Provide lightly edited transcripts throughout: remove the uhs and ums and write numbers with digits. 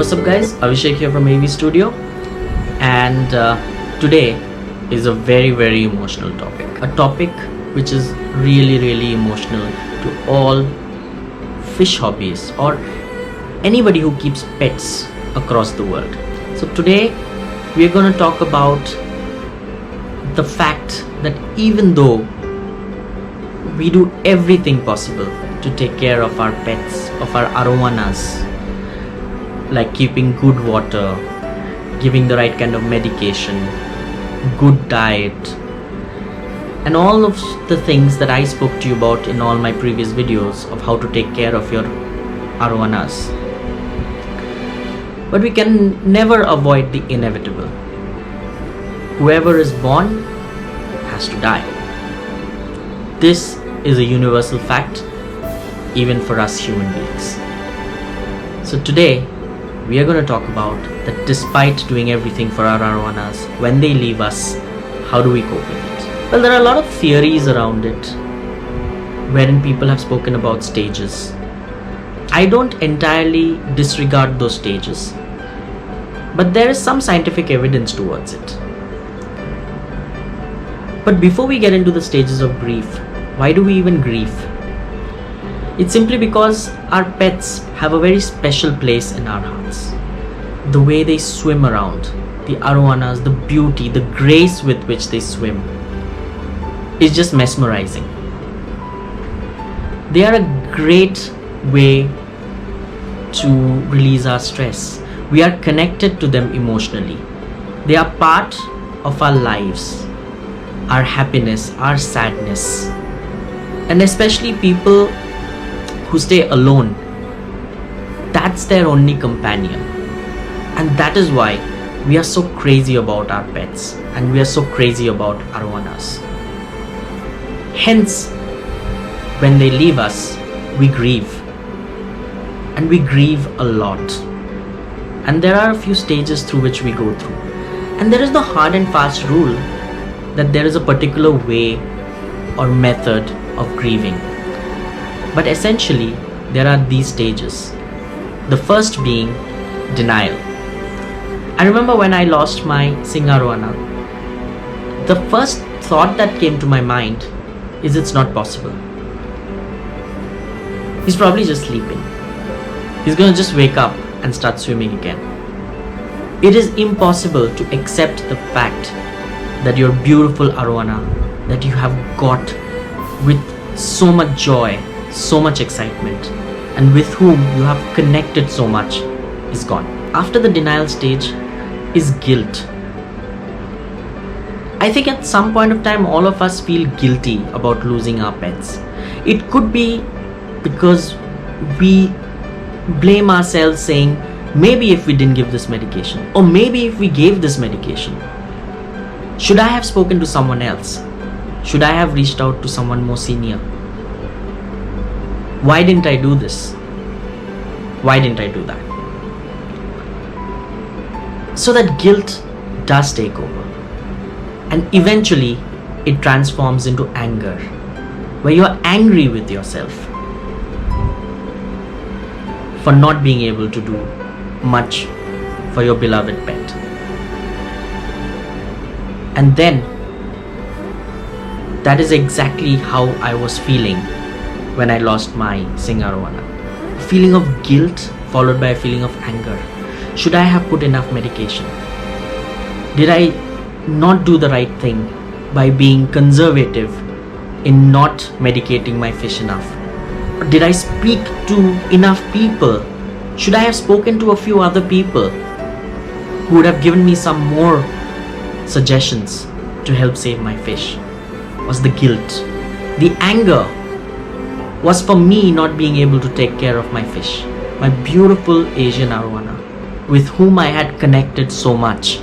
What's up guys, Abhishek here from AV Studio, and today is a very emotional topic. A topic which is really emotional to all fish hobbyists or anybody who keeps pets across the world. So today we are going to talk about the fact that even though we do everything possible to take care of our pets, of our Arowanas, like keeping good water, giving the right kind of medication, good diet, and all of the things that I spoke to you about in all my previous videos of how to take care of your Arowanas. But we can never avoid the inevitable. Whoever is born has to die. This is a universal fact, even for us human beings. So today, we are going to talk about that despite doing everything for our Arowanas, when they leave us, how do we cope with it? Well, there are a lot of theories around it, wherein people have spoken about stages. I don't entirely disregard those stages, but there is some scientific evidence towards it. But before we get into the stages of grief, why do we even grieve? It's simply because our pets have a very special place in our hearts. The way they swim around, the Arowanas, the beauty, the grace with which they swim is just mesmerizing. They are a great way to release our stress. We are connected to them emotionally. They are part of our lives, our happiness, our sadness, and especially people who stay alone. That's their only companion. And that is why we are so crazy about our pets and we are so crazy about Arowanas. Hence, when they leave us, we grieve. And we grieve a lot. And there are a few stages through which we go through. And there is no hard and fast rule that there is a particular way or method of grieving. But essentially, there are these stages. The first being denial. I remember when I lost my Arowana, the first thought that came to my mind is it's not possible. He's probably just sleeping. He's gonna just wake up and start swimming again. It is impossible to accept the fact that your beautiful Arowana that you have got with so much joy, so much excitement, and with whom you have connected so much is gone. After the denial stage is guilt. I think at some point of time all of us feel guilty about losing our pets. It could be because we blame ourselves saying, maybe if we didn't give this medication, or maybe if we gave this medication, should I have spoken to someone else? Should I have reached out to someone more senior? Why didn't I do this? Why didn't I do that? So that guilt does take over. And eventually it transforms into anger, where you are angry with yourself for not being able to do much for your beloved pet. And then that is exactly how I was feeling when I lost my Arowana. A feeling of guilt followed by a feeling of anger. Should I have put enough medication? Did I not do the right thing by being conservative in not medicating my fish enough? Or did I speak to enough people? Should I have spoken to a few other people who would have given me some more suggestions to help save my fish? Was the guilt. The anger was for me not being able to take care of my fish, my beautiful Asian Arowana, with whom I had connected so much.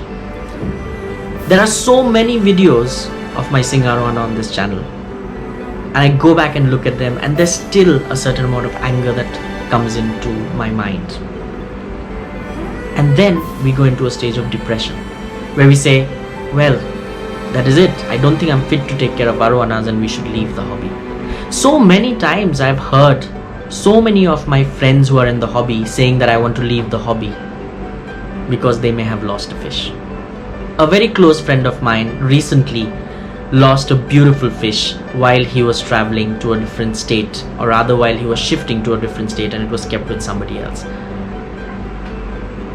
There are so many videos of my Arowana on this channel, and I go back and look at them, and there's still a certain amount of anger that comes into my mind. And then we go into a stage of depression, where we say, well, that is it. I don't think I'm fit to take care of Arowanas and we should leave the hobby. So many times I've heard so many of my friends who are in the hobby saying that I want to leave the hobby. because they may have lost a fish. A very close friend of mine recently lost a beautiful fish while he was traveling to a different state, or rather while he was shifting to a different state, and it was kept with somebody else.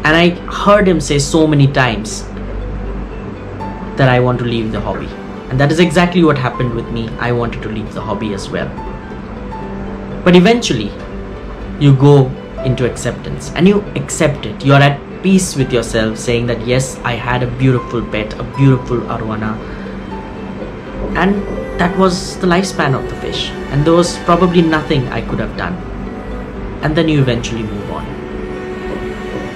And I heard him say so many times that I want to leave the hobby. And that is exactly what happened with me. I wanted to leave the hobby as well. But eventually, you go into acceptance and you accept it. You are at peace with yourself, saying that yes, I had a beautiful pet, a beautiful arowana, and that was the lifespan of the fish, and there was probably nothing I could have done. And then you eventually move on.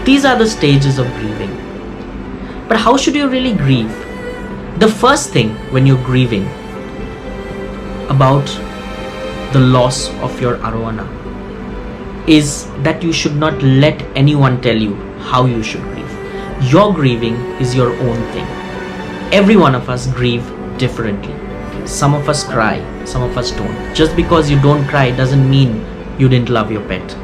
These are the stages of grieving. But how should you really grieve? The first thing when you're grieving about the loss of your arowana is that you should not let anyone tell you how you should grieve. Your grieving is your own thing. Every one of us grieve differently. Some of us cry, some of us don't. Just because you don't cry doesn't mean you didn't love your pet.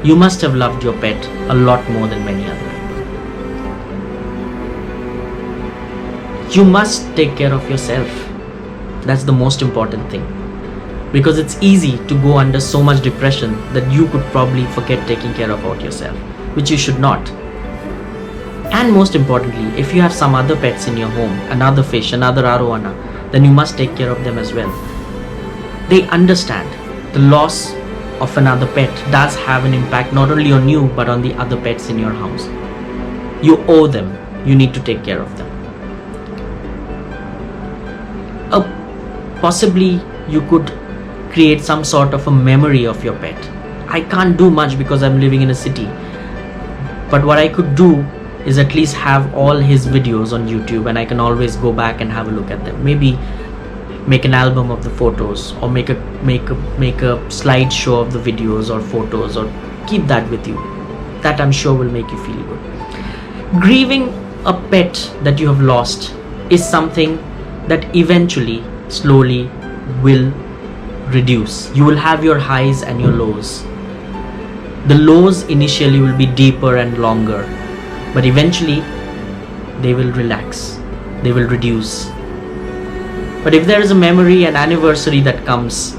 You must have loved your pet a lot more than many other people. You must take care of yourself. That's the most important thing. Because it's easy to go under so much depression that you could probably forget taking care about yourself, which you should not. And most importantly, if you have some other pets in your home, another fish, another arowana, then you must take care of them as well. They understand the loss of another pet does have an impact not only on you but on the other pets in your house. You owe them. You need to take care of them. Possibly you could create some sort of a memory of your pet. I can't do much because I'm living in a city, but what I could do is at least have all his videos on YouTube, and I can always go back and have a look at them. Maybe make an album of the photos, or make a slideshow of the videos or photos, or keep that with you. That I'm sure will make you feel good. Grieving a pet that you have lost is something that eventually, slowly will reduce. You will have your highs and your lows. The lows initially will be deeper and longer, but eventually they will relax, they will reduce. But if there is a memory, an anniversary that comes,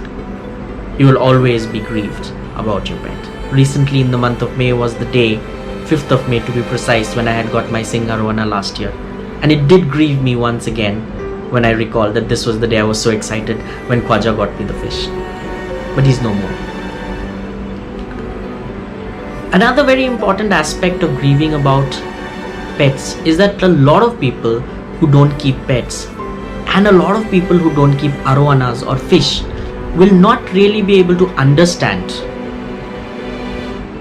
you will always be grieved about your pet. Recently in the month of May was the day, 5th of May to be precise, when I had got my Singh Arowana last year, and it did grieve me once again when I recall that this was the day I was so excited when Khwaja got me the fish. But he's no more. Another very important aspect of grieving about pets is that a lot of people who don't keep pets, and a lot of people who don't keep arowanas or fish, will not really be able to understand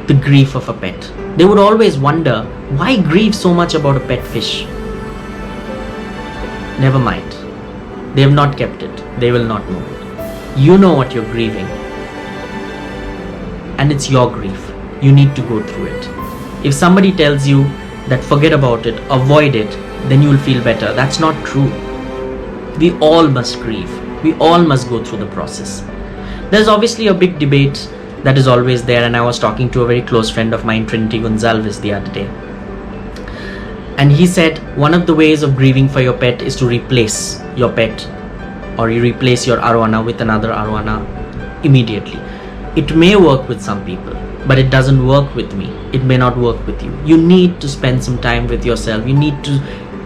the grief of a pet. They would always wonder, why grieve so much about a pet fish? Never mind. They have not kept it. They will not know it. You know what you're grieving. And it's your grief. You need to go through it. If somebody tells you that forget about it, avoid it, then you will feel better. That's not true. We all must grieve. We all must go through the process. There's obviously a big debate that is always there, and I was talking to a very close friend of mine, Trinity Gonzalez, the other day. And he said one of the ways of grieving for your pet is to replace your pet, or you replace your arowana with another arowana immediately. It may work with some people, but it doesn't work with me. It may not work with you. You need to spend some time with yourself. You need to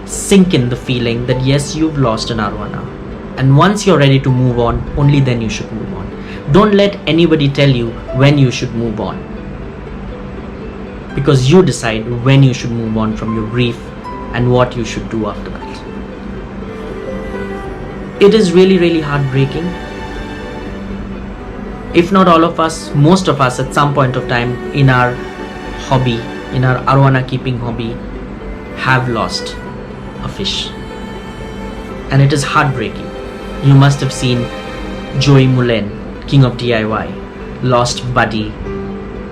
sink in the feeling that yes, you've lost an arowana, and once you're ready to move on, only then you should move on. Don't let anybody tell you when you should move on, because you decide when you should move on from your grief and what you should do after that. It is really, really heartbreaking. If not all of us, most of us at some point of time in our hobby, in our arowana keeping hobby, have lost a fish. And it is heartbreaking. You must have seen Joey Mullen, king of DIY, lost Buddy,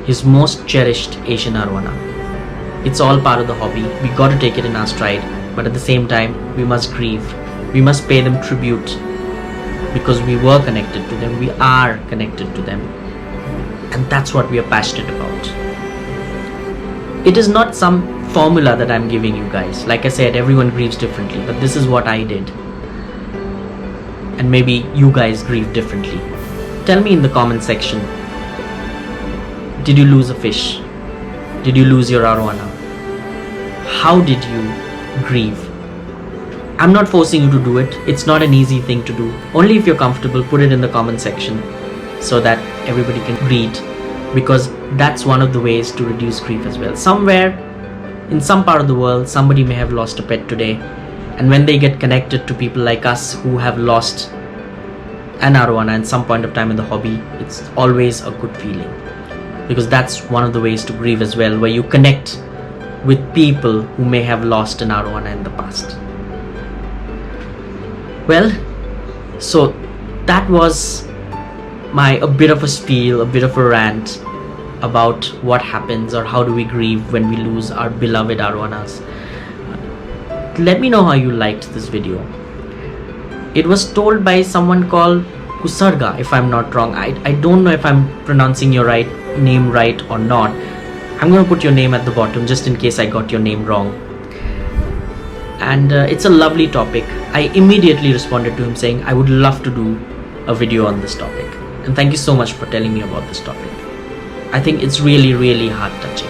his most cherished Asian arowana. It's all part of the hobby. We got to take it in our stride, but at the same time, we must grieve. We must pay them tribute, because we were connected to them. We are connected to them, and that's what we are passionate about. It is not some formula that I'm giving you guys. Like I said, everyone grieves differently, but this is what I did. And maybe you guys grieve differently. Tell me in the comment section, did you lose a fish? Did you lose your arowana? How did you grieve? I'm not forcing you to do it. It's not an easy thing to do. Only if you're comfortable, put it in the comment section so that everybody can read, because that's one of the ways to reduce grief as well. Somewhere in some part of the world, somebody may have lost a pet today, and when they get connected to people like us who have lost an arowana at some point of time in the hobby, it's always a good feeling, because that's one of the ways to grieve as well, where you connect with people who may have lost an arowana in the past. Well, so that was a bit of a spiel, a bit of a rant about what happens or how do we grieve when we lose our beloved arowanas. Let me know how you liked this video. It was told by someone called Kusarga, if I'm not wrong. I don't know if I'm pronouncing your name right or not. I'm going to put your name at the bottom just in case I got your name wrong. And it's a lovely topic. I immediately responded to him saying I would love to do a video on this topic. And thank you so much for telling me about this topic. I think it's really, really heart touching.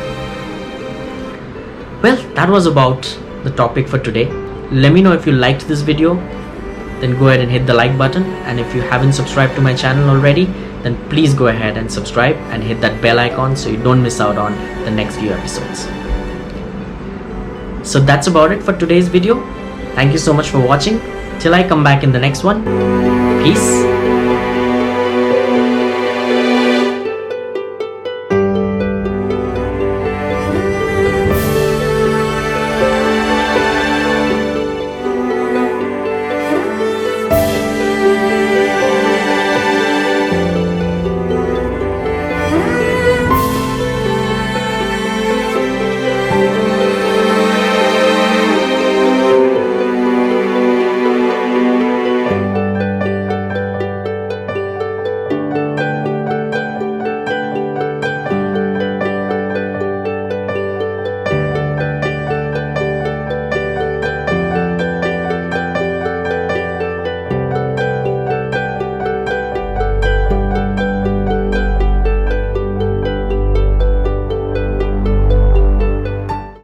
Well, that was about the topic for today. Let me know if you liked this video. Then go ahead and hit the like button. And if you haven't subscribed to my channel already, then please go ahead and subscribe and hit that bell icon so you don't miss out on the next few episodes. So that's about it for today's video. Thank you so much for watching. Till I come back in the next one. Peace.